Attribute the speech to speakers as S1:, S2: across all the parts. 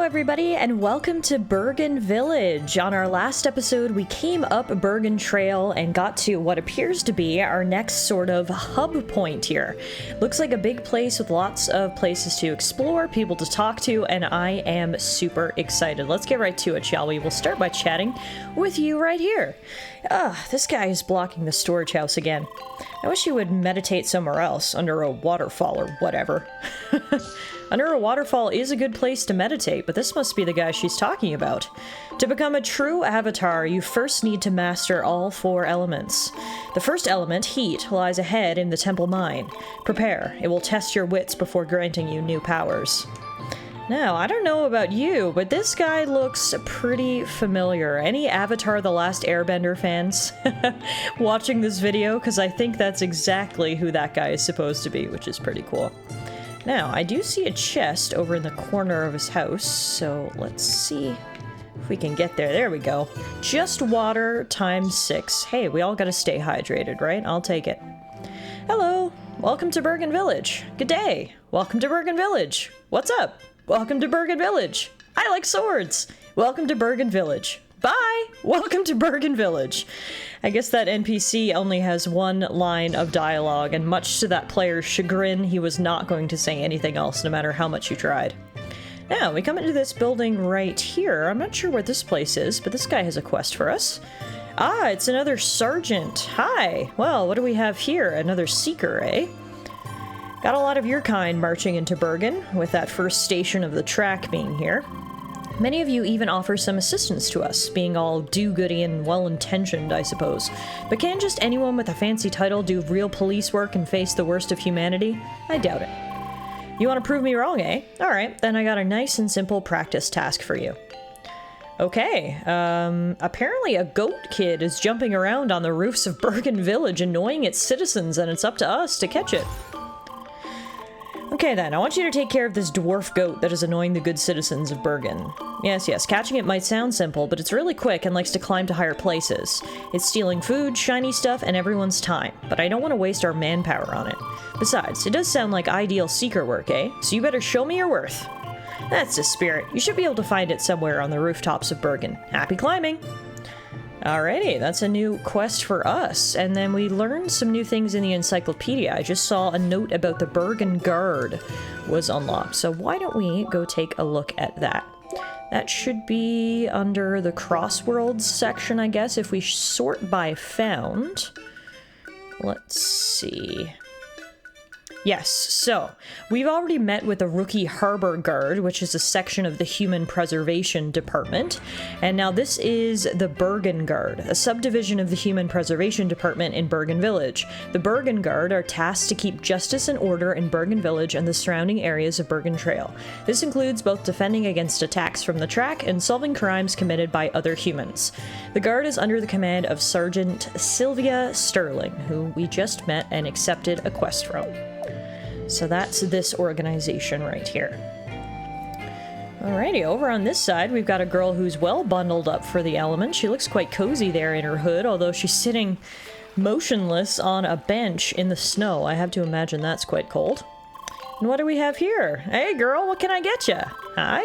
S1: everybody, and welcome to Bergen Village. On our last episode, we came up Bergen Trail and got to what appears to be our next sort of hub point here. Looks like a big place with lots of places to explore, people to talk to, and I am super excited. Let's get right to it, shall we? We'll start by chatting with you right here. This guy is blocking the storage house again. I wish he would meditate somewhere else, under a waterfall or whatever. Under a waterfall is a good place to meditate, but this must be the guy she's talking about. To become a true avatar, you first need to master all 4 elements. The first element, heat, lies ahead in the temple mine. Prepare. It will test your wits before granting you new powers. Now, I don't know about you, but this guy looks pretty familiar. Any Avatar The Last Airbender fans watching this video? Because I think that's exactly who that guy is supposed to be, which is pretty cool. Now, I do see a chest over in the corner of his house, so let's see if we can get there. There we go. Just water times 6. Hey, we all gotta stay hydrated, right? I'll take it. Hello. Welcome to Bergen Village. Good day. Welcome to Bergen Village. What's up? Welcome to Bergen Village. I like swords. Welcome to Bergen Village. Bye! Welcome to Bergen Village. I guess that NPC only has one line of dialogue, and much to that player's chagrin, he was not going to say anything else, no matter how much you tried. Now, we come into this building right here. I'm not sure where this place is, but this guy has a quest for us. Ah, it's another sergeant. Hi! Well, what do we have here? Another seeker, eh? Got a lot of your kind marching into Bergen, with that first station of the track being here. Many of you even offer some assistance to us, being all do-goody and well-intentioned, I suppose. But can just anyone with a fancy title do real police work and face the worst of humanity? I doubt it. You want to prove me wrong, eh? Alright, then I got a nice and simple practice task for you. Okay, apparently a goat kid is jumping around on the roofs of Bergen Village annoying its citizens, and it's up to us to catch it. Okay then, I want you to take care of this dwarf goat that is annoying the good citizens of Bergen. Yes, catching it might sound simple, but it's really quick and likes to climb to higher places. It's stealing food, shiny stuff, and everyone's time, but I don't want to waste our manpower on it. Besides, it does sound like ideal seeker work, eh? So you better show me your worth. That's the spirit. You should be able to find it somewhere on the rooftops of Bergen. Happy climbing! Alrighty, that's a new quest for us. And then we learned some new things in the encyclopedia. I just saw a note about the Bergen Guard was unlocked. So why don't we go take a look at that? That should be under the CrossWorlds section, I guess, if we sort by found. Let's see. Yes, so we've already met with the Rookie Harbor Guard, which is a section of the Human Preservation Department, and now this is the Bergen Guard, a subdivision of the Human Preservation Department in Bergen Village. The Bergen Guard are tasked to keep justice and order in Bergen Village and the surrounding areas of Bergen Trail. This includes both defending against attacks from the track and solving crimes committed by other humans. The Guard is under the command of Sergeant Sylvia Sterling, who we just met and accepted a quest from. So that's this organization right here. Alrighty, over on this side, we've got a girl who's well bundled up for the elements. She looks quite cozy there in her hood, although she's sitting motionless on a bench in the snow. I have to imagine that's quite cold. And what do we have here? Hey girl, what can I get ya? Hi?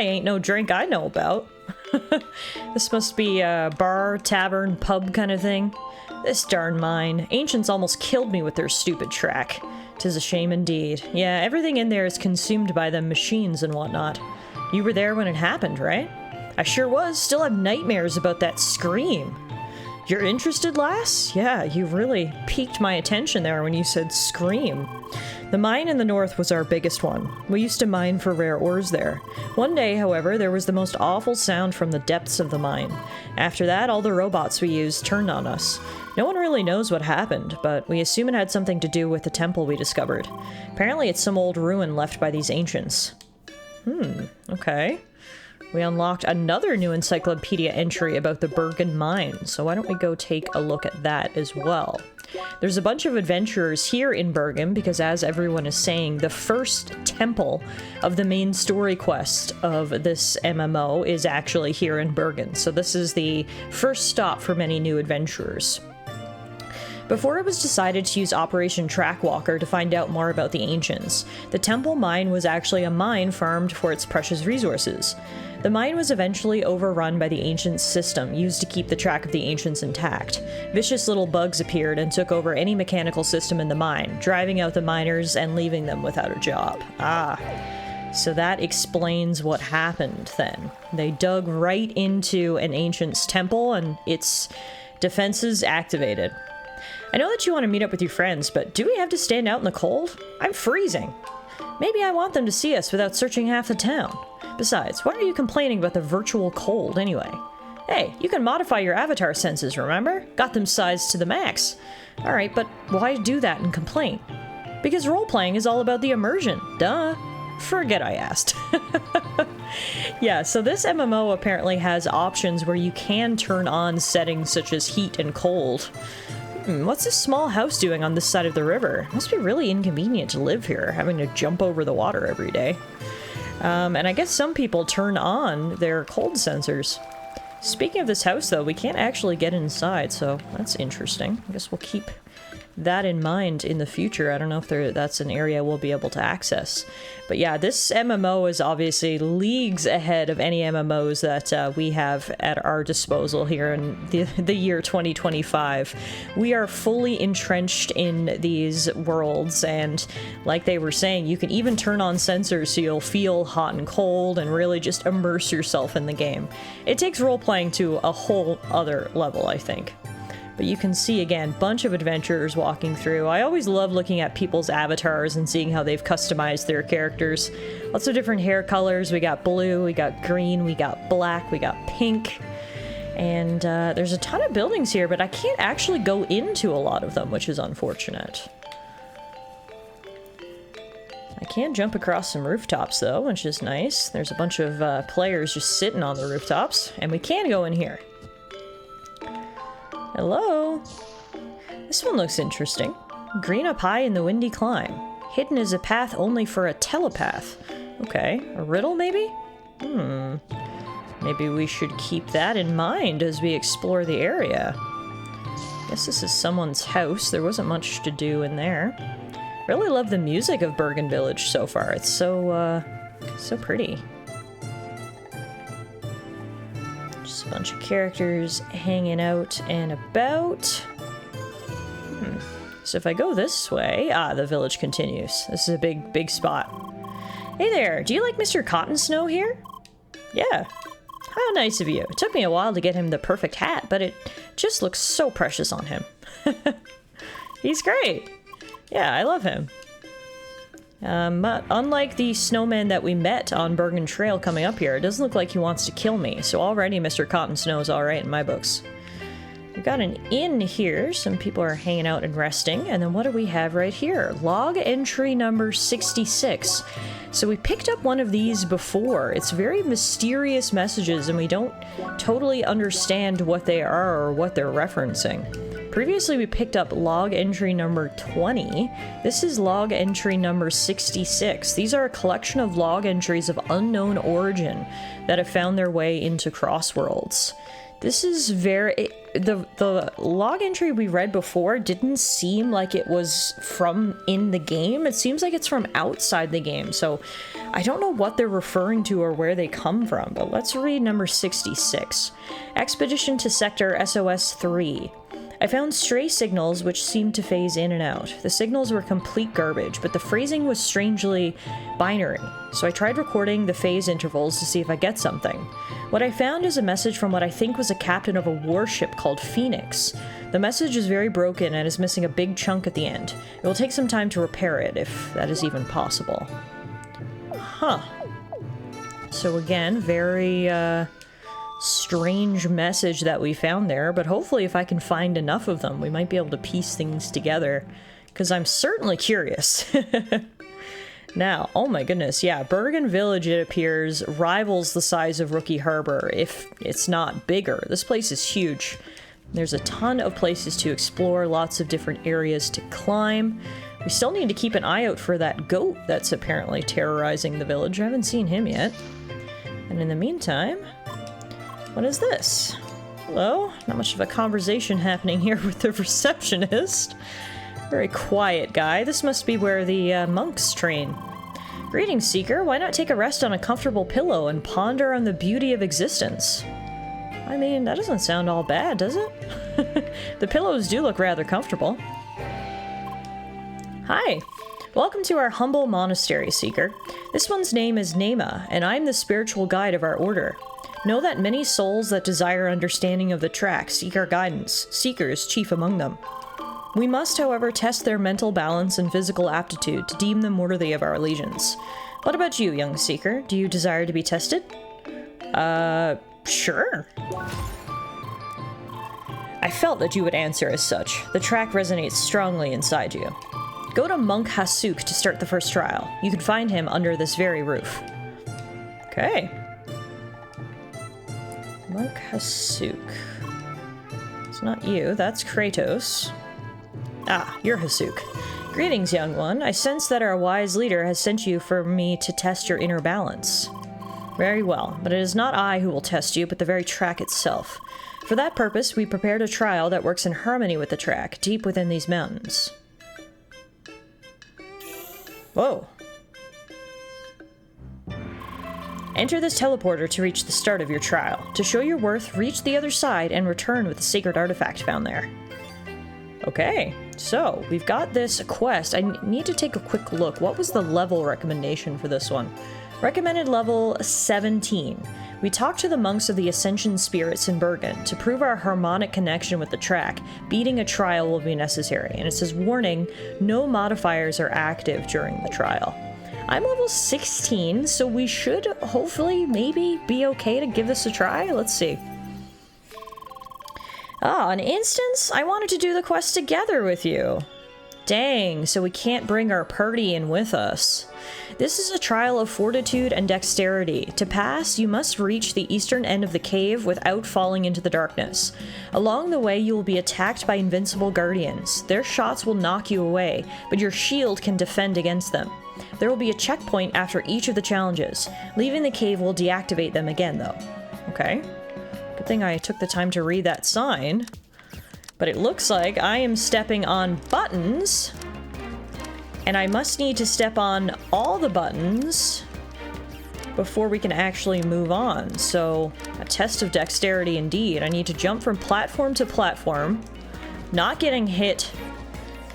S1: Ain't no drink I know about. This must be a bar, tavern, pub kind of thing. This darn mine. Ancients almost killed me with their stupid track. 'Tis a shame indeed. Yeah, everything in there is consumed by the machines and whatnot. You were there when it happened, right? I sure was. Still have nightmares about that scream. You're interested, lass? Yeah, you really piqued my attention there when you said scream. The mine in the north was our biggest one. We used to mine for rare ores there. One day, however, there was the most awful sound from the depths of the mine. After that, all the robots we used turned on us. No one really knows what happened, but we assume it had something to do with the temple we discovered. Apparently it's some old ruin left by these ancients. Okay. We unlocked another new encyclopedia entry about the Bergen mine, so why don't we go take a look at that as well. There's a bunch of adventurers here in Bergen because, as everyone is saying, the first temple of the main story quest of this MMO is actually here in Bergen, so this is the first stop for many new adventurers. Before it was decided to use Operation Trackwalker to find out more about the Ancients, the Temple Mine was actually a mine farmed for its precious resources. The mine was eventually overrun by the Ancients' system, used to keep the track of the Ancients intact. Vicious little bugs appeared and took over any mechanical system in the mine, driving out the miners and leaving them without a job. So that explains what happened then. They dug right into an Ancient's temple and its defenses activated. I know that you want to meet up with your friends, but do we have to stand out in the cold? I'm freezing. Maybe I want them to see us without searching half the town. Besides, why are you complaining about the virtual cold anyway? Hey, you can modify your avatar senses, remember? Got them sized to the max. Alright, but why do that and complain? Because role-playing is all about the immersion. Duh. Forget I asked. Yeah, so this MMO apparently has options where you can turn on settings such as heat and cold. What's this small house doing on this side of the river? Must be really inconvenient to live here, having to jump over the water every day. And I guess some people turn on their cold sensors. Speaking of this house, though, we can't actually get inside, so that's interesting. I guess we'll keep that in mind in the future. I don't know if that's an area we'll be able to access. But yeah, this MMO is obviously leagues ahead of any MMOs that we have at our disposal here in the year 2025. We are fully entrenched in these worlds, and like they were saying, you can even turn on sensors so you'll feel hot and cold and really just immerse yourself in the game. It takes role-playing to a whole other level, I think. But you can see, again, bunch of adventurers walking through. I always love looking at people's avatars and seeing how they've customized their characters. Lots of different hair colors. We got blue, we got green, we got black, we got pink. And there's a ton of buildings here, but I can't actually go into a lot of them, which is unfortunate. I can jump across some rooftops, though, which is nice. There's a bunch of players just sitting on the rooftops, and we can go in here. Hello? This one looks interesting. Green up high in the windy climb. Hidden is a path only for a telepath. Okay, a riddle maybe? Maybe we should keep that in mind as we explore the area. Guess this is someone's house. There wasn't much to do in there. Really love the music of Bergen Village so far. It's so pretty. Just a bunch of characters hanging out and about. So if I go this way... the village continues. This is a big spot. Hey there, do you like Mr. Cotton Snow here? Yeah. How nice of you. It took me a while to get him the perfect hat, but it just looks so precious on him. He's great. Yeah, I love him. But unlike the snowman that we met on Bergen Trail coming up here, it doesn't look like he wants to kill me, so already Mr. Cotton Snow is alright in my books. We've got an inn here, some people are hanging out and resting, and then what do we have right here? Log entry number 66. So we picked up one of these before. It's very mysterious messages, and we don't totally understand what they are or what they're referencing. Previously, we picked up log entry number 20. This is log entry number 66. These are a collection of log entries of unknown origin that have found their way into CrossWorlds. This is very... The log entry we read before didn't seem like it was from in the game. It seems like it's from outside the game, so I don't know what they're referring to or where they come from, but let's read number 66. Expedition to Sector SOS-3. I found stray signals which seemed to phase in and out. The signals were complete garbage, but the phrasing was strangely binary, so I tried recording the phase intervals to see if I get something. What I found is a message from what I think was a captain of a warship called Phoenix. The message is very broken and is missing a big chunk at the end. It will take some time to repair it, if that is even possible. Huh. So again, very, strange message that we found there, but hopefully if I can find enough of them, we might be able to piece things together, because I'm certainly curious. Now, oh my goodness, yeah, Bergen Village, it appears, rivals the size of Rookie Harbor, if it's not bigger. This place is huge. There's a ton of places to explore, lots of different areas to climb. We still need to keep an eye out for that goat that's apparently terrorizing the village. I haven't seen him yet. And in the meantime, what is this? Hello? Not much of a conversation happening here with the receptionist. Very quiet guy. This must be where the monks train. Greetings, Seeker. Why not take a rest on a comfortable pillow and ponder on the beauty of existence? I mean, that doesn't sound all bad, does it? The pillows do look rather comfortable. Hi. Welcome to our humble monastery, Seeker. This one's name is Nema, and I'm the spiritual guide of our order. Know that many souls that desire understanding of the track seek our guidance, Seekers chief among them. We must, however, test their mental balance and physical aptitude to deem them worthy of our allegiance. What about you, young Seeker? Do you desire to be tested? Sure. I felt that you would answer as such. The track resonates strongly inside you. Go to Monk Hasuk to start the first trial. You can find him under this very roof. Okay. Monk Hasuk. It's not you, that's Kratos. Ah, you're Hasuk. Greetings, young one. I sense that our wise leader has sent you for me to test your inner balance. Very well, but it is not I who will test you, but the very track itself. For that purpose, we prepared a trial that works in harmony with the track, deep within these mountains. Whoa. Enter this teleporter to reach the start of your trial. To show your worth, reach the other side and return with the sacred artifact found there. Okay, so we've got this quest. I need to take a quick look. What was the level recommendation for this one? Recommended level 17. We talked to the monks of the Ascension Spirits in Bergen. To prove our harmonic connection with the track, beating a trial will be necessary. And it says, warning, no modifiers are active during the trial. I'm level 16, so we should hopefully maybe be okay to give this a try. Let's see. Ah, an instance? I wanted to do the quest together with you. Dang, so we can't bring our party in with us. This is a trial of fortitude and dexterity. To pass, you must reach the eastern end of the cave without falling into the darkness. Along the way, you will be attacked by invincible guardians. Their shots will knock you away, but your shield can defend against them. There will be a checkpoint after each of the challenges. Leaving the cave will deactivate them again, though. Okay. Good thing I took the time to read that sign. But it looks like I am stepping on buttons, and I must need to step on all the buttons before we can actually move on. So, a test of dexterity indeed. I need to jump from platform to platform, not getting hit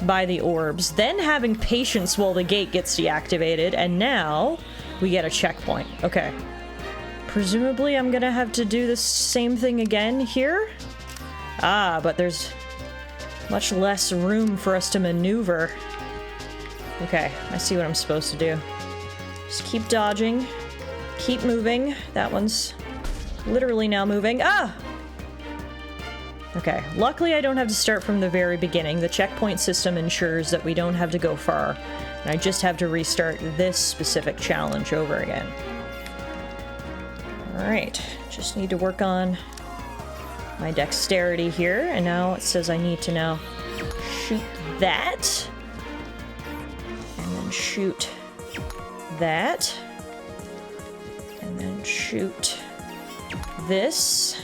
S1: by the orbs, then having patience while the gate gets deactivated, and now we get a checkpoint. Okay. Presumably I'm gonna have to do the same thing again here? Ah, but there's much less room for us to maneuver. Okay, I see what I'm supposed to do. Just keep dodging. Keep moving. That one's literally now moving. Ah! Okay, luckily I don't have to start from the very beginning. The checkpoint system ensures that we don't have to go far. And I just have to restart this specific challenge over again. Alright, just need to work on my dexterity here, and now it says I need to now shoot that, and then shoot that, and then shoot this,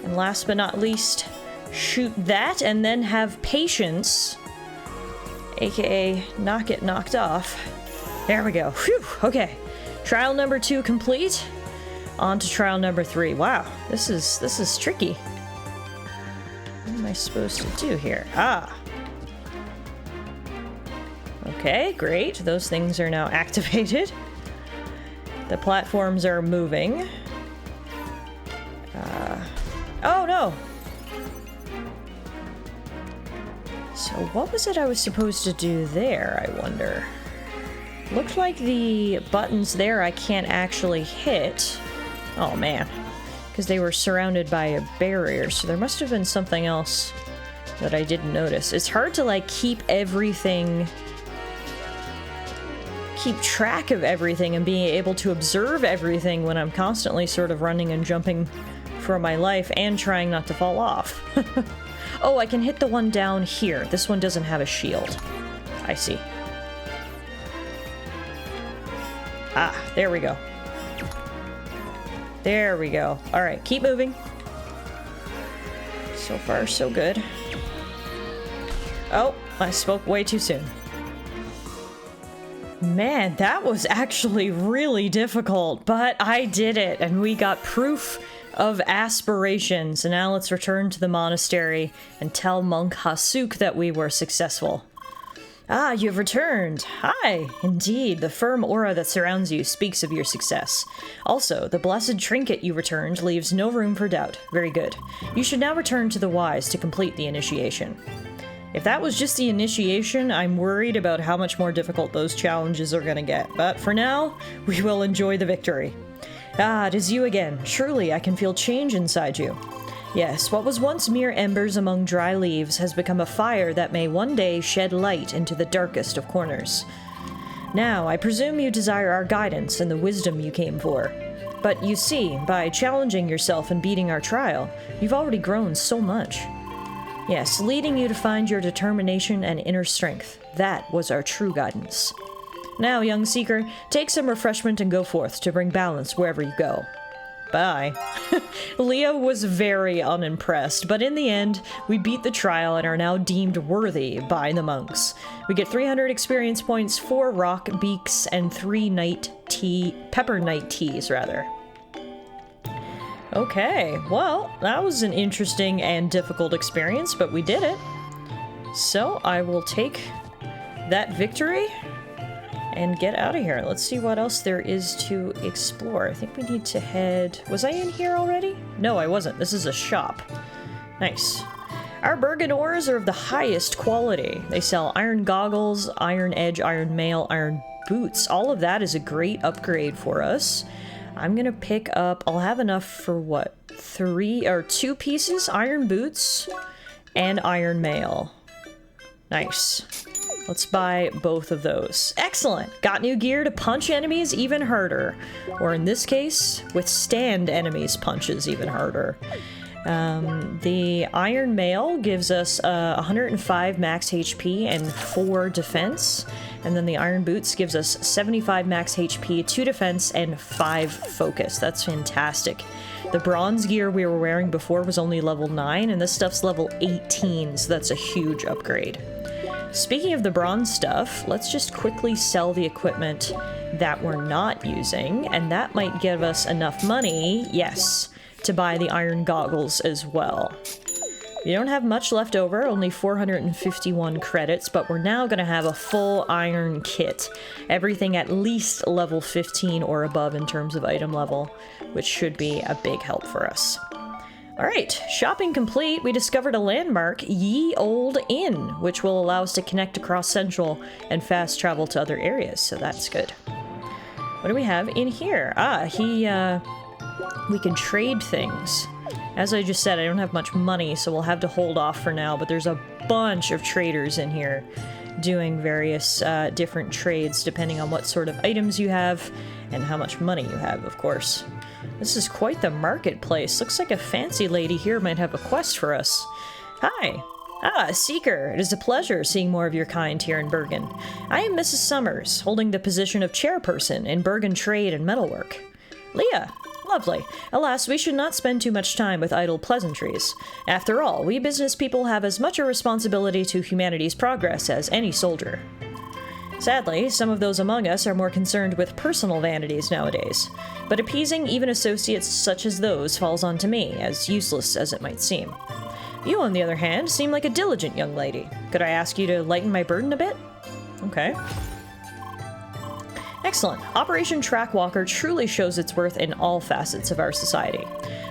S1: and last but not least, shoot that, and then have patience, aka not get knocked off. There we go. Phew, okay. Trial number 2 complete. On to trial number 3. Wow, this is tricky. What am I supposed to do here? Ah. Okay, great. Those things are now activated. The platforms are moving. Oh no! So what was it I was supposed to do there, I wonder? Looked like the buttons there I can't actually hit. Oh man, because they were surrounded by a barrier, so there must have been something else that I didn't notice. It's hard to like keep track of everything and being able to observe everything when I'm constantly sort of running and jumping for my life and trying not to fall off. Oh, I can hit the one down here. This one doesn't have a shield. I see. Ah, there we go. There we go. Alright, keep moving. So far, so good. Oh, I spoke way too soon. Man, that was actually really difficult, but I did it, and we got proof of aspiration. So now let's return to the monastery and tell Monk Hasuk that we were successful. Ah, you have returned. Hi. Indeed, the firm aura that surrounds you speaks of your success. Also, the blessed trinket you returned leaves no room for doubt. Very good. You should now return to the wise to complete the initiation. If that was just the initiation, I'm worried about how much more difficult those challenges are gonna get. But for now, we will enjoy the victory. Ah, it is you again. Truly, I can feel change inside you. Yes, what was once mere embers among dry leaves has become a fire that may one day shed light into the darkest of corners. Now, I presume you desire our guidance and the wisdom you came for. But you see, by challenging yourself and beating our trial, you've already grown so much. Yes, leading you to find your determination and inner strength. That was our true guidance. Now, young seeker, take some refreshment and go forth to bring balance wherever you go. Bye. Leah was very unimpressed, but in the end, we beat the trial and are now deemed worthy by the monks. We get 300 experience points, 4 rock beaks, and 3 pepper night teas, rather. Okay, well, that was an interesting and difficult experience, but we did it. So I will take that victory and get out of here. Let's see what else there is to explore. I think we need to head... Was I in here already? No, I wasn't. This is a shop. Nice. Our Bergen ores are of the highest quality. They sell iron goggles, iron edge, iron mail, iron boots. All of that is a great upgrade for us. I'm gonna pick up... I'll have enough for what? 2 pieces? Iron boots and iron mail. Nice. Let's buy both of those. Excellent! Got new gear to punch enemies even harder. Or in this case, withstand enemies' punches even harder. The iron mail gives us 105 max HP and 4 defense. And then the iron boots gives us 75 max HP, 2 defense, and 5 focus. That's fantastic. The bronze gear we were wearing before was only level 9, and this stuff's level 18, so that's a huge upgrade. Speaking of the bronze stuff, let's just quickly sell the equipment that we're not using, and that might give us enough money, yes, to buy the iron goggles as well. We don't have much left over, only 451 credits, but we're now going to have a full iron kit. Everything at least level 15 or above in terms of item level, which should be a big help for us. Alright, shopping complete. We discovered a landmark, Ye Old Inn, which will allow us to connect across Central and fast travel to other areas, so that's good. What do we have in here? We can trade things. As I just said, I don't have much money, so we'll have to hold off for now, but there's a bunch of traders in here doing various different trades depending on what sort of items you have and how much money you have, of course. This is quite the marketplace. Looks like a fancy lady here might have a quest for us. Hi. Ah, Seeker. It is a pleasure seeing more of your kind here in Bergen. I am Mrs. Summers, holding the position of chairperson in Bergen Trade and Metalwork. Leah. Lovely. Alas, we should not spend too much time with idle pleasantries. After all, we business people have as much a responsibility to humanity's progress as any soldier. Sadly, some of those among us are more concerned with personal vanities nowadays, but appeasing even associates such as those falls onto me, as useless as it might seem. You, on the other hand, seem like a diligent young lady. Could I ask you to lighten my burden a bit? Okay. Excellent. Operation Trackwalker truly shows its worth in all facets of our society.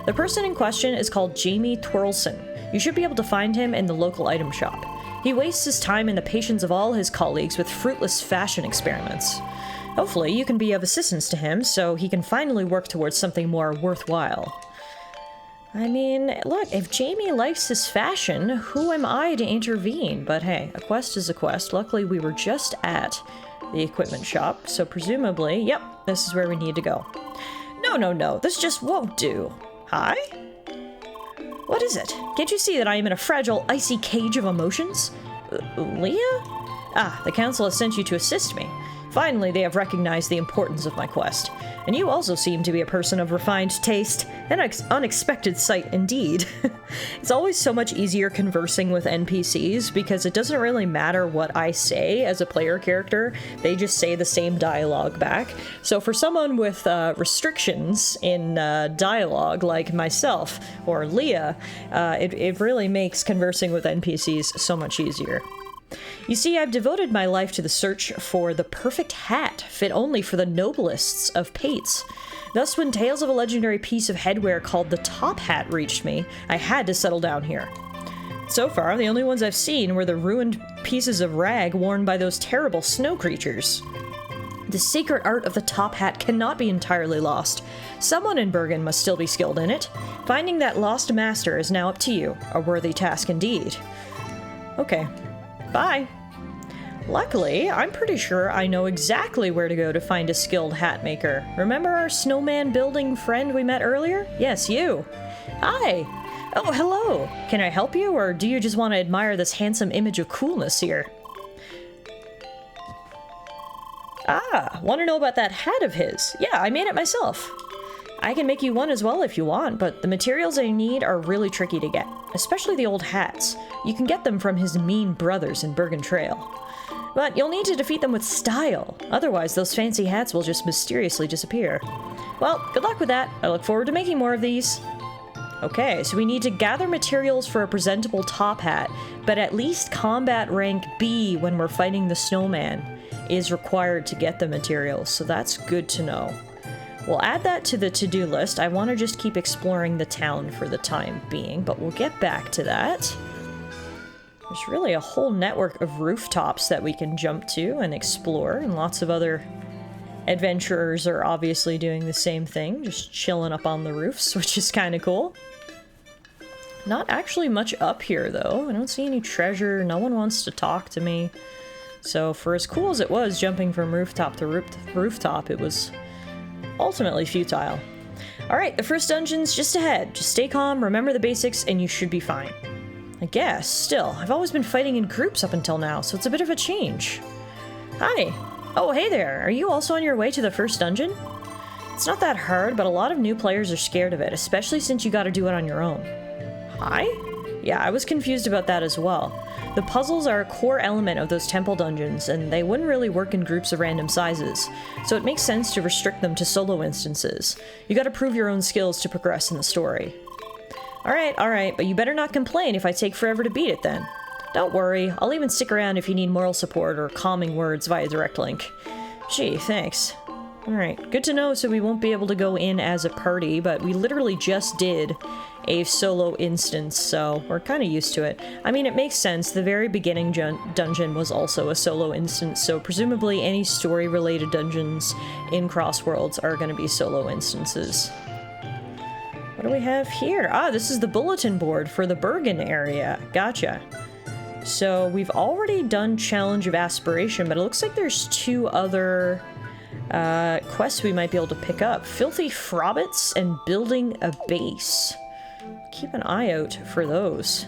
S1: The person in question is called Jamie Twirlson. You should be able to find him in the local item shop. He wastes his time and the patience of all his colleagues with fruitless fashion experiments. Hopefully, you can be of assistance to him so he can finally work towards something more worthwhile. I mean, look, if Jamie likes his fashion, who am I to intervene? But hey, a quest is a quest. Luckily, we were just at the equipment shop, so presumably, yep, this is where we need to go. No, this just won't do. Hi? What is it? Can't you see that I am in a fragile, icy cage of emotions? Leah? Ah, the council has sent you to assist me. Finally, they have recognized the importance of my quest. And you also seem to be a person of refined taste, an unexpected sight indeed. It's always so much easier conversing with NPCs because it doesn't really matter what I say as a player character, they just say the same dialogue back. So for someone with restrictions in dialogue like myself or Leah, it really makes conversing with NPCs so much easier. You see, I've devoted my life to the search for the perfect hat, fit only for the noblest of pates. Thus, when tales of a legendary piece of headwear called the top hat reached me, I had to settle down here. So far, the only ones I've seen were the ruined pieces of rag worn by those terrible snow creatures. The secret art of the top hat cannot be entirely lost. Someone in Bergen must still be skilled in it. Finding that lost master is now up to you, a worthy task indeed. Okay. Bye. Luckily, I'm pretty sure I know exactly where to go to find a skilled hat maker. Remember our snowman building friend we met earlier? Yes, you. Hi. Oh, hello. Can I help you, or do you just want to admire this handsome image of coolness here? Ah, want to know about that hat of his? Yeah, I made it myself. I can make you one as well if you want, but the materials I need are really tricky to get, especially the old hats. You can get them from his mean brothers in Bergen Trail. But you'll need to defeat them with style, otherwise those fancy hats will just mysteriously disappear. Well, good luck with that. I look forward to making more of these. Okay, so we need to gather materials for a presentable top hat, but at least combat rank B when we're fighting the snowman is required to get the materials, so that's good to know. We'll add that to the to-do list. I want to just keep exploring the town for the time being, but we'll get back to that. There's really a whole network of rooftops that we can jump to and explore, and lots of other adventurers are obviously doing the same thing, just chilling up on the roofs, which is kind of cool. Not actually much up here, though. I don't see any treasure. No one wants to talk to me. So for as cool as it was jumping from rooftop to rooftop, it was ultimately futile. Alright, the first dungeon's just ahead. Just stay calm, remember the basics, and you should be fine. I guess. Still, I've always been fighting in groups up until now, so it's a bit of a change. Hi. Oh, hey there. Are you also on your way to the first dungeon? It's not that hard, but a lot of new players are scared of it, especially since you gotta do it on your own. Hi? Yeah, I was confused about that as well. The puzzles are a core element of those temple dungeons, and they wouldn't really work in groups of random sizes, so it makes sense to restrict them to solo instances. You gotta prove your own skills to progress in the story. Alright, but you better not complain if I take forever to beat it then. Don't worry, I'll even stick around if you need moral support or calming words via direct link. Gee, thanks. Alright, good to know, so we won't be able to go in as a party, but we literally just did a solo instance, so we're kind of used to it. I mean, it makes sense. The very beginning dungeon was also a solo instance, so presumably any story-related dungeons in CrossWorlds are going to be solo instances. What do we have here? Ah, this is the bulletin board for the Bergen area. Gotcha. So we've already done Challenge of Aspiration, but it looks like there's two other quests we might be able to pick up. Filthy Frobbits and Building a Base. Keep an eye out for those.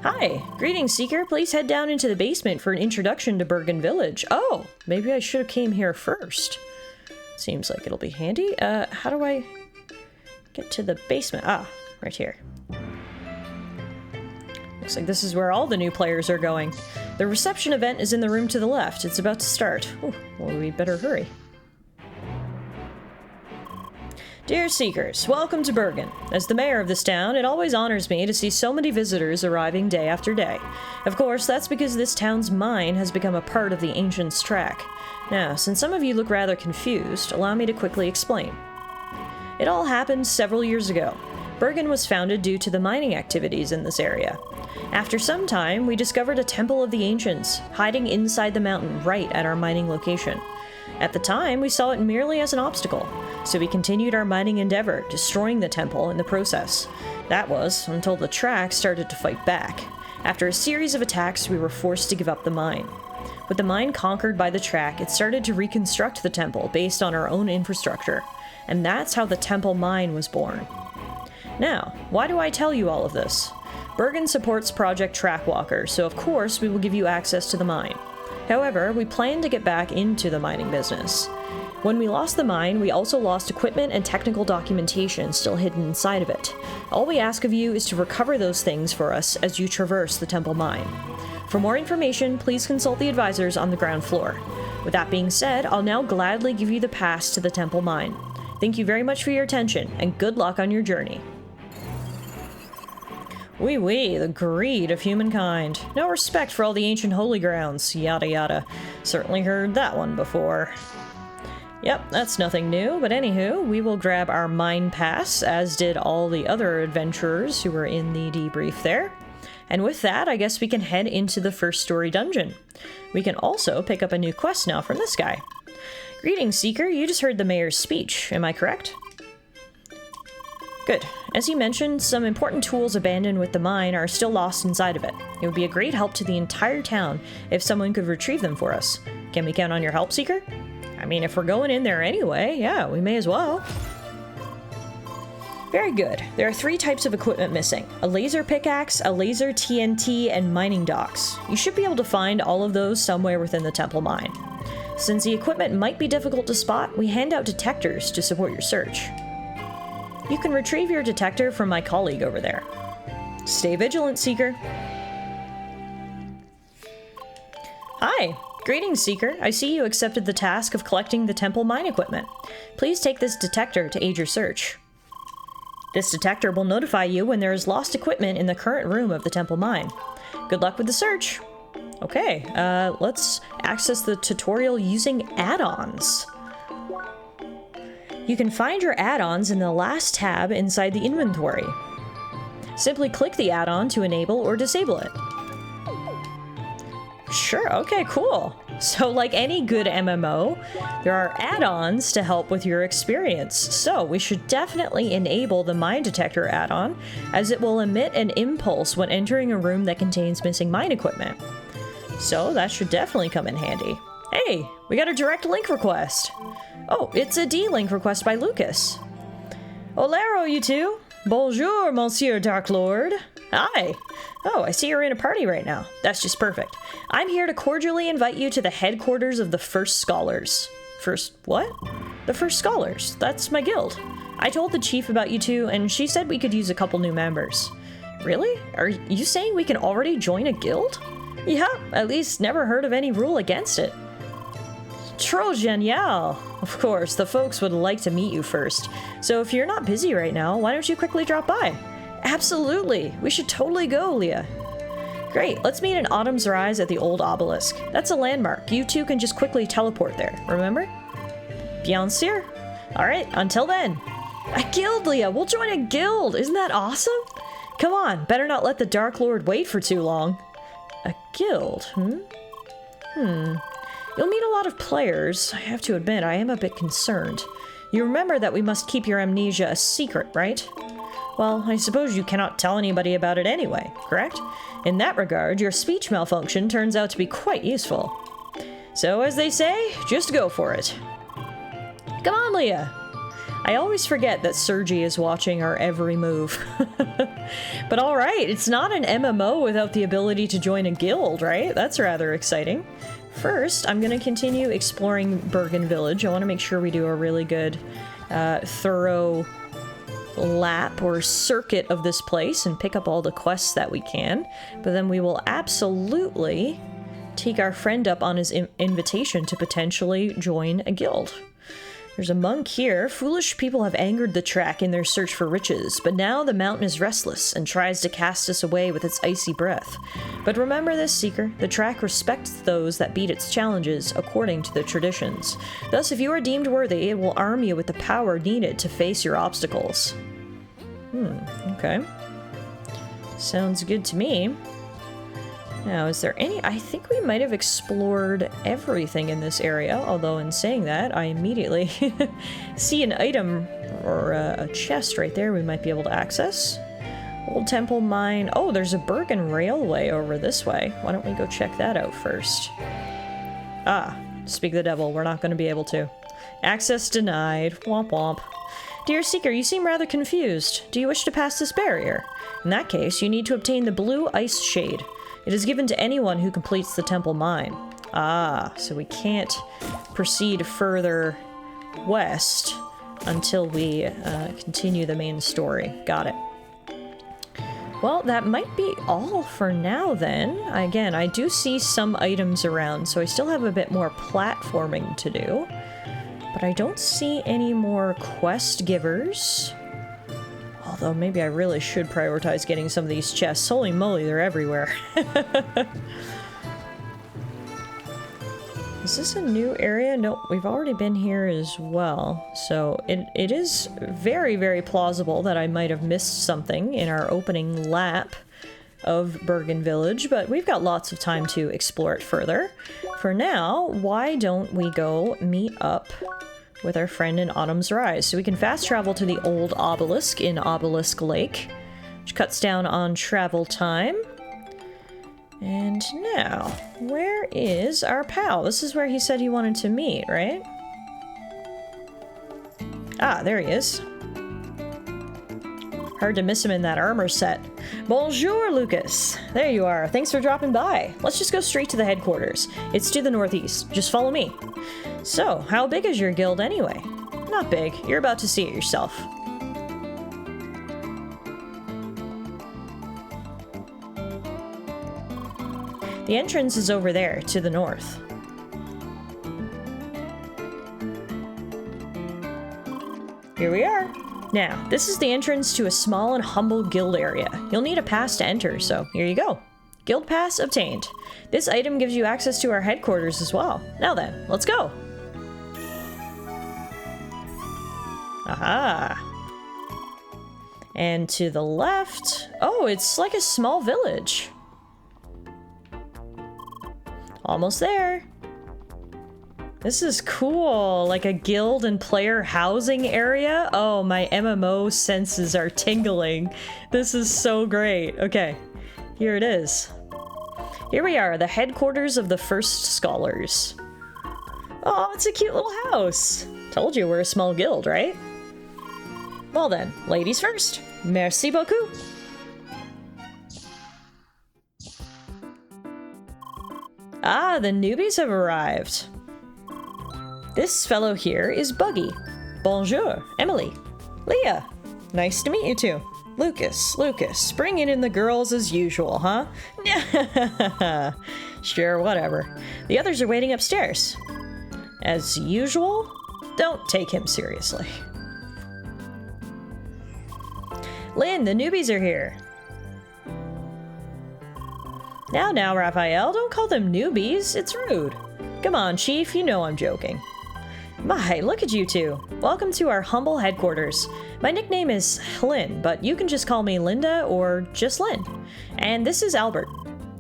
S1: Hi! Greetings, Seeker. Please head down into the basement for an introduction to Bergen Village. Oh! Maybe I should have came here first. Seems like it'll be handy. How do I get to the basement? Ah, right here. Looks like this is where all the new players are going. The reception event is in the room to the left. It's about to start. Ooh, well, we better hurry. Dear Seekers, welcome to Bergen. As the mayor of this town, it always honors me to see so many visitors arriving day after day. Of course, that's because this town's mine has become a part of the Ancients' track. Now, since some of you look rather confused, allow me to quickly explain. It all happened several years ago. Bergen was founded due to the mining activities in this area. After some time, we discovered a Temple of the Ancients, hiding inside the mountain right at our mining location. At the time, we saw it merely as an obstacle, so we continued our mining endeavor, destroying the temple in the process. That was, until the track started to fight back. After a series of attacks, we were forced to give up the mine. With the mine conquered by the track, it started to reconstruct the temple based on our own infrastructure, and that's how the temple mine was born. Now, why do I tell you all of this? Bergen supports Project Trackwalker, so of course we will give you access to the mine. However, we plan to get back into the mining business. When we lost the mine, we also lost equipment and technical documentation still hidden inside of it. All we ask of you is to recover those things for us as you traverse the temple mine. For more information, please consult the advisors on the ground floor. With that being said, I'll now gladly give you the pass to the temple mine. Thank you very much for your attention, and good luck on your journey. Wee, the greed of humankind. No respect for all the ancient holy grounds, yada yada. Certainly heard that one before. Yep, that's nothing new, but anywho, we will grab our mine pass, as did all the other adventurers who were in the debrief there. And with that, I guess we can head into the first story dungeon. We can also pick up a new quest now from this guy. Greetings, Seeker. You just heard the mayor's speech, am I correct? Good. As you mentioned, some important tools abandoned with the mine are still lost inside of it. It would be a great help to the entire town if someone could retrieve them for us. Can we count on your help, Seeker? I mean, if we're going in there anyway, yeah, we may as well. Very good. There are 3 types of equipment missing: a laser pickaxe, a laser TNT, and mining docks. You should be able to find all of those somewhere within the temple mine. Since the equipment might be difficult to spot, we hand out detectors to support your search. You can retrieve your detector from my colleague over there. Stay vigilant, Seeker. Hi. Greetings, Seeker. I see you accepted the task of collecting the temple mine equipment. Please take this detector to aid your search. This detector will notify you when there is lost equipment in the current room of the temple mine. Good luck with the search. Okay, let's access the tutorial using add-ons. You can find your add-ons in the last tab inside the inventory. Simply click the add-on to enable or disable it. Sure, okay, cool. So like any good MMO, there are add-ons to help with your experience. So we should definitely enable the mine detector add-on, as it will emit an impulse when entering a room that contains missing mine equipment. So that should definitely come in handy. Hey, we got a direct link request. Oh, it's a D-link request by Lucas. Olero, you two. Bonjour, Monsieur Dark Lord. Hi. Oh, I see you're in a party right now. That's just perfect. I'm here to cordially invite you to the headquarters of the First Scholars. First what? The First Scholars. That's my guild. I told the chief about you two, and she said we could use a couple new members. Really? Are you saying we can already join a guild? Yeah, at least never heard of any rule against it. Trop génial! Of course, the folks would like to meet you first. So if you're not busy right now, why don't you quickly drop by? Absolutely! We should totally go, Leah. Great, let's meet in Autumn's Rise at the old obelisk. That's a landmark. You two can just quickly teleport there, remember? Bien sûr. Alright, until then. A guild, Leah! We'll join a guild! Isn't that awesome? Come on, better not let the Dark Lord wait for too long. A guild, You'll meet a lot of players. I have to admit, I am a bit concerned. You remember that we must keep your amnesia a secret, right? Well, I suppose you cannot tell anybody about it anyway, correct? In that regard, your speech malfunction turns out to be quite useful. So, as they say, just go for it. Come on, Leah! I always forget that Sergi is watching our every move. But alright, it's not an MMO without the ability to join a guild, right? That's rather exciting. First, I'm going to continue exploring Bergen Village. I want to make sure we do a really good, thorough lap or circuit of this place and pick up all the quests that we can. But then we will absolutely take our friend up on his invitation to potentially join a guild. There's a monk here. Foolish people have angered the track in their search for riches, but now the mountain is restless and tries to cast us away with its icy breath. But remember this, Seeker, the track respects those that beat its challenges according to the traditions. Thus, if you are deemed worthy, it will arm you with the power needed to face your obstacles. Okay. Sounds good to me. Now, is there any... I think we might have explored everything in this area, although in saying that, I immediately see an item or a chest right there we might be able to access. Old Temple Mine. Oh, there's a Bergen Railway over this way. Why don't we go check that out first? Ah, speak the devil. We're not going to be able to. Access denied. Womp womp. Dear Seeker, you seem rather confused. Do you wish to pass this barrier? In that case, you need to obtain the blue ice shade. It is given to anyone who completes the temple mine. Ah, so we can't proceed further west until we continue the main story. Got it. Well, that might be all for now then. Again, I do see some items around, so I still have a bit more platforming to do. But I don't see any more quest givers. Although maybe I really should prioritize getting some of these chests. Holy moly, they're everywhere. Is this a new area? No, we've already been here as well. So it is very, very plausible that I might have missed something in our opening lap of Bergen Village, but we've got lots of time to explore it further. For now, why don't we go meet up with our friend in Autumn's Rise? So we can fast travel to the old obelisk in Obelisk Lake, which cuts down on travel time. And now, where is our pal? This is where he said he wanted to meet, right? Ah, there he is. Hard to miss him in that armor set. Bonjour, Lucas. There you are. Thanks for dropping by. Let's just go straight to the headquarters. It's to the northeast. Just follow me. So, how big is your guild anyway? Not big. You're about to see it yourself. The entrance is over there, to the north. Here we are. Now, this is the entrance to a small and humble guild area. You'll need a pass to enter, so here you go. Guild pass obtained. This item gives you access to our headquarters as well. Now then, let's go. Aha. And to the left, oh, it's like a small village. Almost there. This is cool, like a guild and player housing area. Oh, my MMO senses are tingling. This is so great. Okay, here it is. Here we are, the headquarters of the First Scholars. Oh, it's a cute little house. Told you we're a small guild, right? Well then, ladies first. Merci beaucoup. Ah, the newbies have arrived. This fellow here is Buggy. Bonjour, Emily. Leah. Nice to meet you too. Lucas, bringing in the girls as usual, huh? Sure, whatever. The others are waiting upstairs. As usual? Don't take him seriously. Lynn, the newbies are here. Now, Raphael, don't call them newbies. It's rude. Come on, Chief, you know I'm joking. My, look at you two. Welcome to our humble headquarters. My nickname is Lynn, but you can just call me Linda or just Lynn. And this is Albert.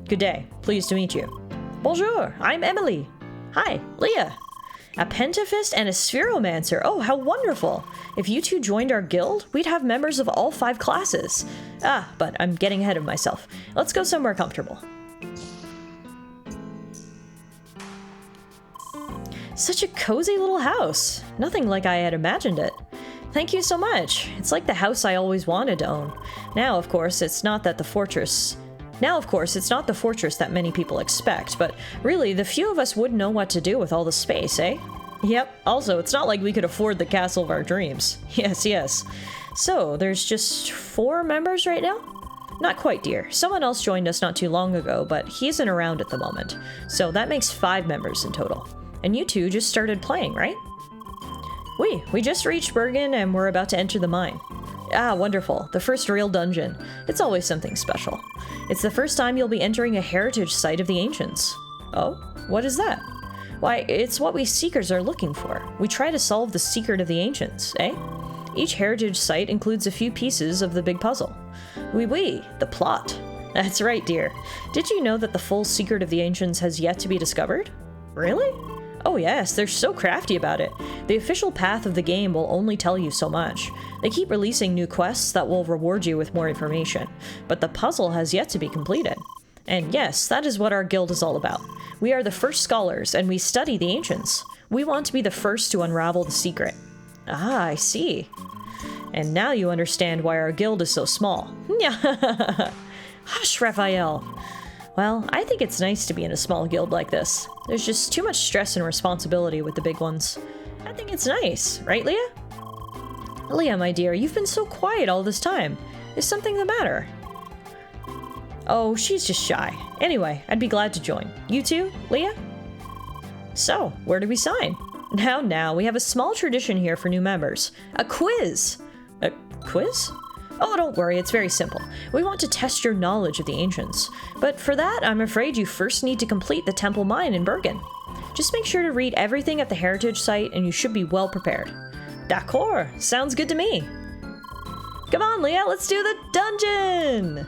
S1: Good day. Pleased to meet you. Bonjour, I'm Emily. Hi, Leah. A pentafist and a spheromancer. Oh, how wonderful. If you two joined our guild, we'd have members of all 5 classes. Ah, but I'm getting ahead of myself. Let's go somewhere comfortable. Such a cozy little house. Nothing like I had imagined it. Thank you so much. It's like the house I always wanted to own. Now, of course, it's not the fortress that many people expect, but really, the few of us wouldn't know what to do with all the space, eh? Yep, also, it's not like we could afford the castle of our dreams. Yes. So, there's just 4 members right now? Not quite, dear. Someone else joined us not too long ago, but he isn't around at the moment. So that makes 5 members in total. And you two just started playing, right? We just reached Bergen and we're about to enter the mine. Ah, wonderful. The first real dungeon. It's always something special. It's the first time you'll be entering a heritage site of the ancients. Oh? What is that? Why, it's what we seekers are looking for. We try to solve the secret of the ancients, eh? Each heritage site includes a few pieces of the big puzzle. Oui, the plot. That's right, dear. Did you know that the full secret of the ancients has yet to be discovered? Really? Oh yes, they're so crafty about it. The official path of the game will only tell you so much. They keep releasing new quests that will reward you with more information, but the puzzle has yet to be completed. And yes, that is what our guild is all about. We are the First Scholars, and we study the ancients. We want to be the first to unravel the secret. Ah, I see. And now you understand why our guild is so small. Hush, Raphael. Well, I think it's nice to be in a small guild like this. There's just too much stress and responsibility with the big ones. I think it's nice, right, Leah? Leah, my dear, you've been so quiet all this time. Is something the matter? Oh, she's just shy. Anyway, I'd be glad to join. You too, Leah? So, where do we sign? Now, we have a small tradition here for new members. A quiz! A quiz? Oh, don't worry, it's very simple. We want to test your knowledge of the ancients. But for that, I'm afraid you first need to complete the temple mine in Bergen. Just make sure to read everything at the heritage site and you should be well prepared. D'accord, sounds good to me. Come on, Leah, let's do the dungeon!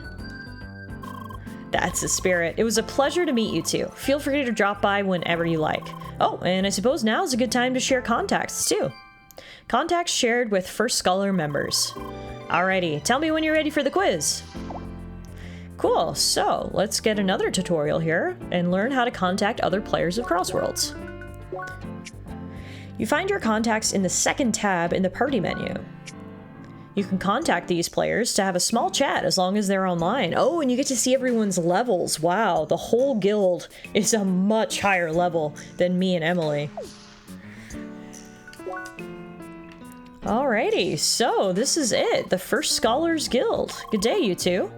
S1: That's the spirit. It was a pleasure to meet you two. Feel free to drop by whenever you like. Oh, and I suppose now is a good time to share contacts too. Contacts shared with First Scholar members. Alrighty, tell me when you're ready for the quiz. Cool, so let's get another tutorial here and learn how to contact other players of CrossWorlds. You find your contacts in the second tab in the party menu. You can contact these players to have a small chat as long as they're online. Oh, and you get to see everyone's levels. Wow, the whole guild is a much higher level than me and Emily. Alrighty, so this is it, the First Scholars Guild. Good day, you two.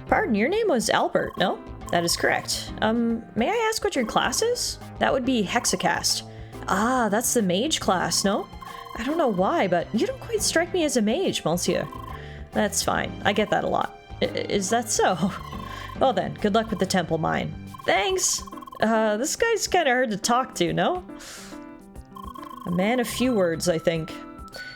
S1: Pardon, your name was Albert, no? That is correct. May I ask what your class is? That would be Hexacast. Ah, that's the mage class, no? I don't know why, but you don't quite strike me as a mage, monsieur. That's fine, I get that a lot. Is that so? Well then, good luck with the temple mine. Thanks! This guy's kinda hard to talk to, no? A man of few words, I think.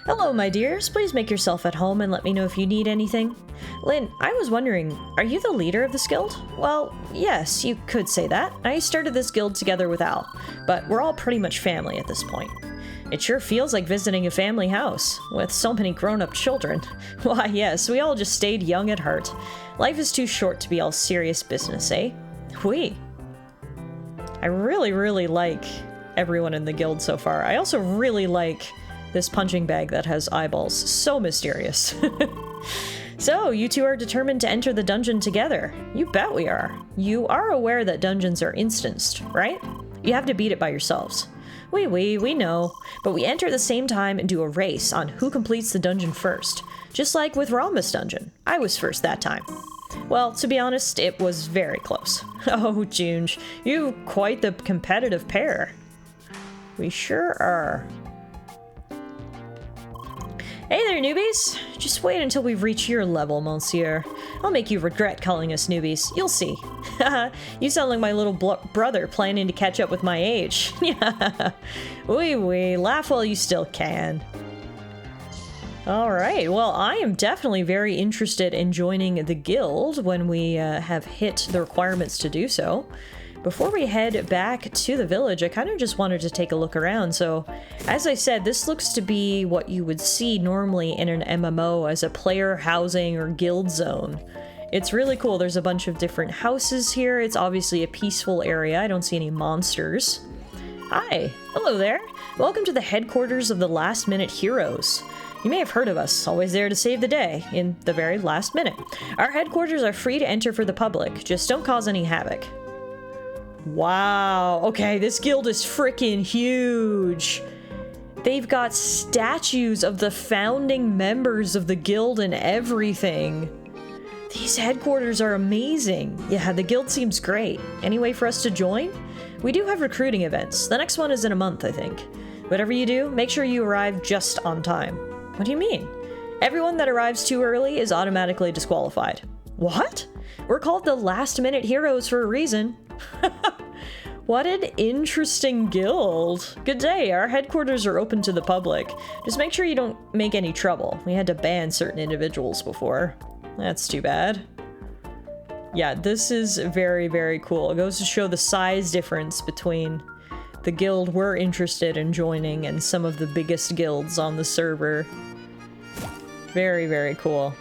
S1: Hello, my dears. Please make yourself at home and let me know if you need anything. Lynn, I was wondering, are you the leader of this guild? Well, yes, you could say that. I started this guild together with Al, but we're all pretty much family at this point. It sure feels like visiting a family house, with so many grown-up children. Why, yes, we all just stayed young at heart. Life is too short to be all serious business, eh? Whee! I really like everyone in the guild so far. I also really like this punching bag that has eyeballs. So mysterious. So, you two are determined to enter the dungeon together. You bet we are. You are aware that dungeons are instanced, right? You have to beat it by yourselves. We know. But we enter at the same time and do a race on who completes the dungeon first. Just like with Ralma's dungeon. I was first that time. Well, to be honest, it was very close. Oh, Junge, you're quite the competitive pair. We sure are. Hey there, newbies! Just wait until we reach your level, monsieur. I'll make you regret calling us newbies. You'll see. Haha, you sound like my little brother planning to catch up with my age. Yeah. Wee, laugh while you still can. Alright, well, I am definitely very interested in joining the guild when we have hit the requirements to do so. Before we head back to the village, I kind of just wanted to take a look around. So, as I said, this looks to be what you would see normally in an MMO as a player housing or guild zone. It's really cool. There's a bunch of different houses here. It's obviously a peaceful area. I don't see any monsters. Hi. Hello there. Welcome to the headquarters of the Last Minute Heroes. You may have heard of us, always there to save the day, in the very last minute. Our headquarters are free to enter for the public. Just don't cause any havoc. Wow, okay, this guild is freaking huge. They've got statues of the founding members of the guild and everything. These headquarters are amazing. Yeah, the guild seems great. Any way for us to join? We do have recruiting events. The next one is in a month, I think. Whatever you do, make sure you arrive just on time. What do you mean? Everyone that arrives too early is automatically disqualified. What? We're called the Last Minute Heroes for a reason. What an interesting guild. Good day, our headquarters are open to the public. Just make sure you don't make any trouble. We had to ban certain individuals before. That's too bad. Yeah, this is very cool. It goes to show the size difference between the guild we're interested in joining and some of the biggest guilds on the server. Very cool.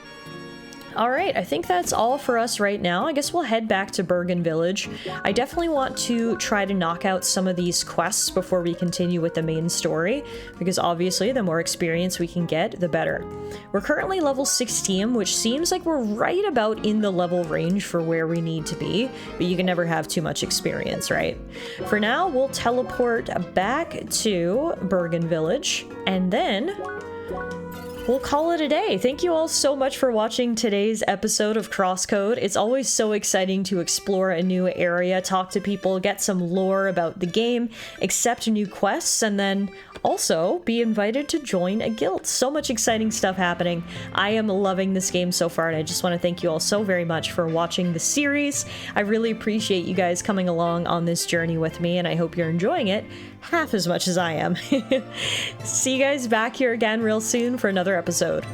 S1: All right, I think that's all for us right now. I guess we'll head back to Bergen Village. I definitely want to try to knock out some of these quests before we continue with the main story, because obviously the more experience we can get, the better. We're currently level 16, which seems like we're right about in the level range for where we need to be, but you can never have too much experience, right? For now, we'll teleport back to Bergen Village, and then we'll call it a day. Thank you all so much for watching today's episode of CrossCode. It's always so exciting to explore a new area, talk to people, get some lore about the game, accept new quests, and then also be invited to join a guild. So much exciting stuff happening. I am loving this game so far, and I just want to thank you all so very much for watching the series. I really appreciate you guys coming along on this journey with me, and I hope you're enjoying it half as much as I am. See you guys back here again real soon for another episode.